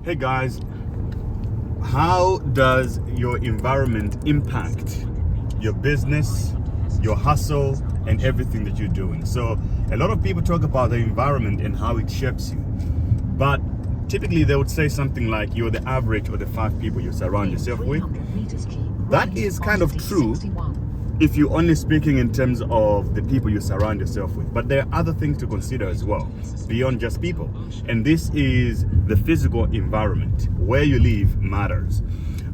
Hey guys, how does your environment impact your business, your hustle, and everything that you're doing? So a lot of people talk about the environment and how it shapes you, but typically they would say something like you're the average of the 5 people you surround yourself with. That is kind of true if you're only speaking in terms of the people you surround yourself with, but there are other things to consider as well beyond just people, and this is the physical environment. Where you live matters.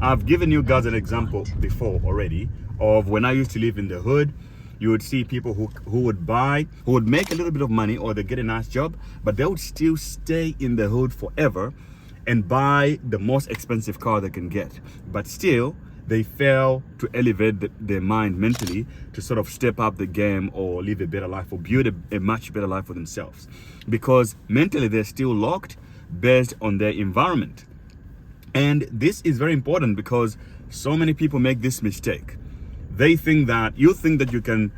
I've given you guys an example before already of when I used to live in the hood. You would see people who would make a little bit of money, or they get a nice job, but they would still stay in the hood forever and buy the most expensive car they can get, but still they fail to elevate their mind mentally to sort of step up the game or live a better life or build a much better life for themselves, because mentally they're still locked based on their environment. And this is very important because so many people make this mistake. They think that you can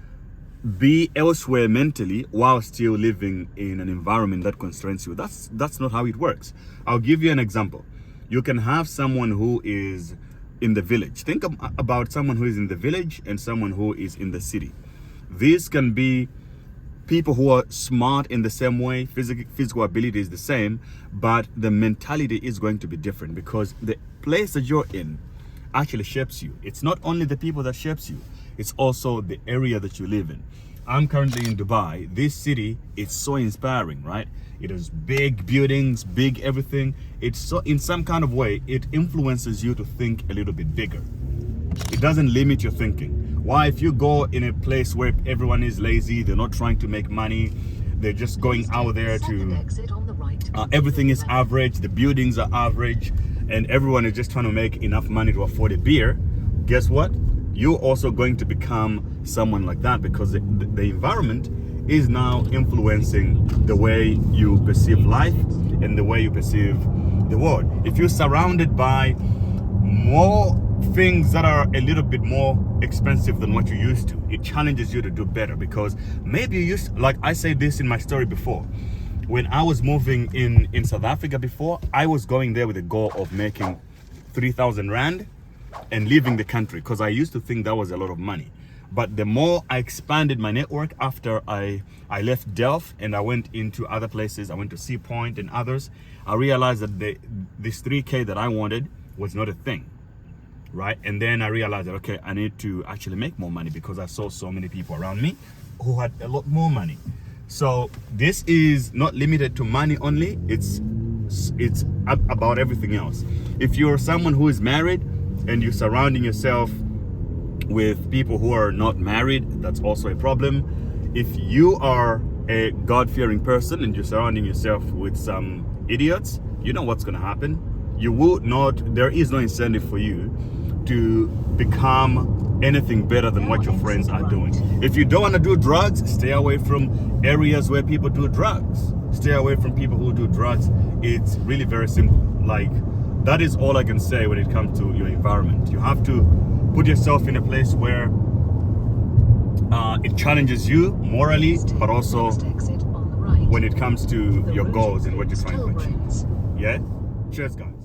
be elsewhere mentally while still living in an environment that constrains you. That's not how it works. I'll give you an example. You can have someone who is in the village. Think about someone who is in the village and someone who is in the city. These can be people who are smart in the same way, physical ability is the same, but the mentality is going to be different because the place that you're in actually shapes you. It's not only the people that shapes you, it's also the area that you live in. I'm currently in Dubai. This city is so inspiring, right? It has big buildings, big everything. It's so, in some kind of way, it influences you to think a little bit bigger. It doesn't limit your thinking. Why, if you go in a place where everyone is lazy, they're not trying to make money, they're just going out there to, everything is average, the buildings are average, and everyone is just trying to make enough money to afford a beer, guess what? You're also going to become someone like that because the environment is now influencing the way you perceive life and the way you perceive the world. If you're surrounded by more things that are a little bit more expensive than what you used to, it challenges you to do better, because maybe you used, like I said this in my story before, when I was moving in South Africa before, I was going there with the goal of making 3,000 Rand and leaving the country because I used to think that was a lot of money. But the more I expanded my network after I left Delft and I went into other places, I went to Sea Point and others, I realized that this 3K that I wanted was not a thing, right? And then I realized that, okay, I need to actually make more money because I saw so many people around me who had a lot more money. So this is not limited to money only, it's about everything else. If you're someone who is married and you're surrounding yourself with people who are not married, that's also a problem. If you are a God-fearing person and you're surrounding yourself with some idiots, you know what's going to happen. There is no incentive for you to become anything better than what your friends are doing. If you don't want to do drugs, stay away from areas where people do drugs. Stay away from people who do drugs. It's really very simple. Like, that is all I can say when it comes to your environment. You have to put yourself in a place where it challenges you morally, but also when it comes to your goals and what you're trying to achieve. Yeah? Cheers, guys.